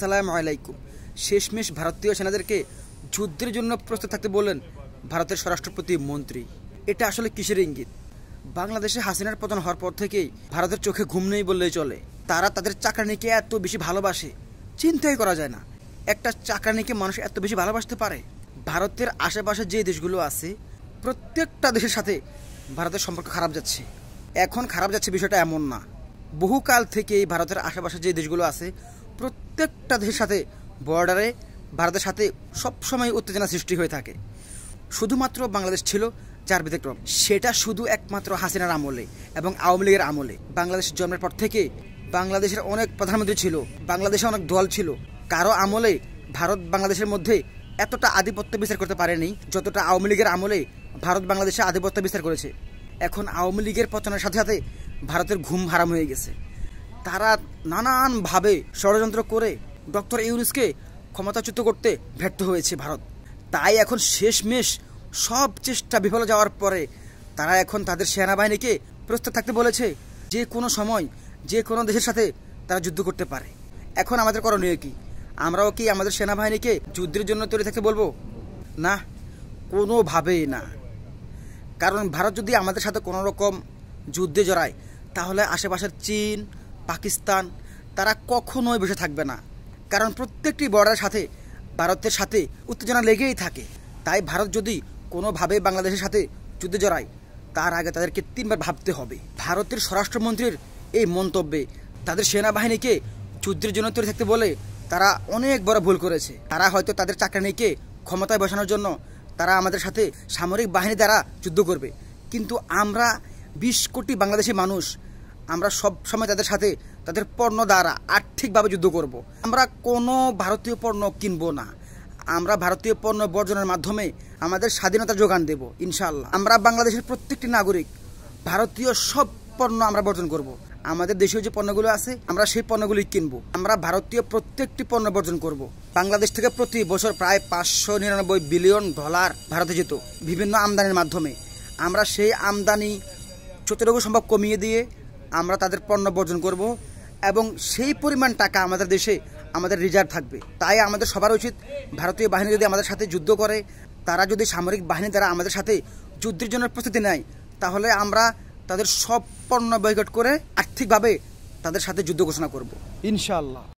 আসসালামু আলাইকুম। শেষমেশ ভারতীয় সেনাদেরকে যুদ্ধের জন্য প্রস্তুত থাকতে বললেন ভারতের স্বরাষ্ট্র প্রতিমন্ত্রী। এটা আসলে কিসের ইঙ্গিত? বাংলাদেশে হাসিনার পতন হওয়ার পর থেকেই ভারতের চোখে ঘুম নেই বললেই চলে। তারা তাদের চাকরানিকে এত বেশি ভালোবাসে, চিন্তাই করা যায় না। একটা চাকরানিকে মানুষ এত বেশি ভালোবাসতে পারে। ভারতের আশেপাশে যে দেশগুলো আছে প্রত্যেকটা দেশের সাথে ভারতের সম্পর্ক খারাপ যাচ্ছে। এখন খারাপ যাচ্ছে বিষয়টা এমন না, বহুকাল থেকেই ভারতের আশেপাশে যে দেশগুলো আছে প্রত্যেকটা দেশের সাথে বর্ডারে ভারতের সাথে সবসময় উত্তেজনা সৃষ্টি হয়ে থাকে। শুধুমাত্র বাংলাদেশ ছিল যার ব্যতিক্রম, সেটা শুধু একমাত্র হাসিনার আমলে এবং আওয়ামী লীগের আমলে। বাংলাদেশ জন্মের পর থেকে বাংলাদেশের অনেক প্রধানমন্ত্রী ছিল, বাংলাদেশে অনেক দল ছিল, কারো আমলে ভারত বাংলাদেশের মধ্যে এতটা আধিপত্য বিস্তার করতে পারেনি যতটা আওয়ামী লীগের আমলে ভারত বাংলাদেশে আধিপত্য বিস্তার করেছে। এখন আওয়ামী লীগের পতনের সাথে সাথে ভারতের ঘুম হারাম হয়ে গেছে। তারা নানানভাবে ষড়যন্ত্র করে ডক্টর ইউনূসকে ক্ষমতাচ্যুত করতে ব্যর্থ হয়েছে ভারত। তাই এখন শেষমেশ সব চেষ্টা বিফল যাওয়ার পরে তারা এখন তাদের সেনাবাহিনীকে প্রস্তুত থাকতে বলেছে, যে কোনো সময় যে কোনো দেশের সাথে তারা যুদ্ধ করতে পারে। এখন আমাদের করণীয় কি? আমরাও কি আমাদের সেনাবাহিনীকে যুদ্ধের জন্য তৈরি থাকতে বলবো? না, কোনোভাবেই না। কারণ ভারত যদি আমাদের সাথে কোনো রকম যুদ্ধে জড়ায় তাহলে আশেপাশের চীন, পাকিস্তান তারা কখনোই বসে থাকবে না। কারণ প্রত্যেকটি বর্ডারের সাথে ভারতের সাথে উত্তেজনা লেগেই থাকে। তাই ভারত যদি কোনোভাবে বাংলাদেশের সাথে যুদ্ধে জড়ায় তার আগে তাদেরকে তিনবার ভাবতে হবে। ভারতের স্বরাষ্ট্রমন্ত্রীর এই মন্তব্যে তাদের সেনাবাহিনীকে যুদ্ধের জন্য তৈরি থাকতে বলে তারা অনেক বড় ভুল করেছে। তারা হয়তো তাদের চাকরানিকে ক্ষমতায় বসানোর জন্য তারা আমাদের সাথে সামরিক বাহিনী দ্বারা যুদ্ধ করবে, কিন্তু আমরা 20 কোটি বাংলাদেশি মানুষ, আমরা সব সময় তাদের সাথে তাদের পণ্য দ্বারা আর্থিকভাবে যুদ্ধ করব। আমরা কোনো ভারতীয় পণ্য কিনবো না, আমরা ভারতীয় পণ্য বর্জনের মাধ্যমে আমাদের স্বাধীনতা যোগান দেব ইনশাআল্লাহ। আমরা বাংলাদেশের প্রত্যেকটি নাগরিক ভারতীয় সব পণ্য আমরা বর্জন করব। আমাদের দেশীয় যে পণ্যগুলো আছে আমরা সেই পণ্যগুলি কিনবো। আমরা ভারতীয় প্রত্যেকটি পণ্য বর্জন করব। বাংলাদেশ থেকে প্রতি বছর প্রায় 599 বিলিয়ন ডলার ভারতে যেত বিভিন্ন আমদানির মাধ্যমে। আমরা সেই আমদানি যতটুকু সম্ভব কমিয়ে দিয়ে আমরা তাদের পণ্য বর্জন করব এবং সেই পরিমাণ টাকা আমাদের দেশে আমাদের রিজার্ভ থাকবে। তাই আমাদের সবার উচিত, ভারতীয় বাহিনী যদি আমাদের সাথে যুদ্ধ করে, তারা যদি সামরিক বাহিনী দ্বারা আমাদের সাথে যুদ্ধের জন্য প্রস্তুতি নেয়, তাহলে আমরা তাদের সব পণ্য বয়কট করে আর্থিকভাবে তাদের সাথে যুদ্ধ ঘোষণা করব ইনশাআল্লাহ।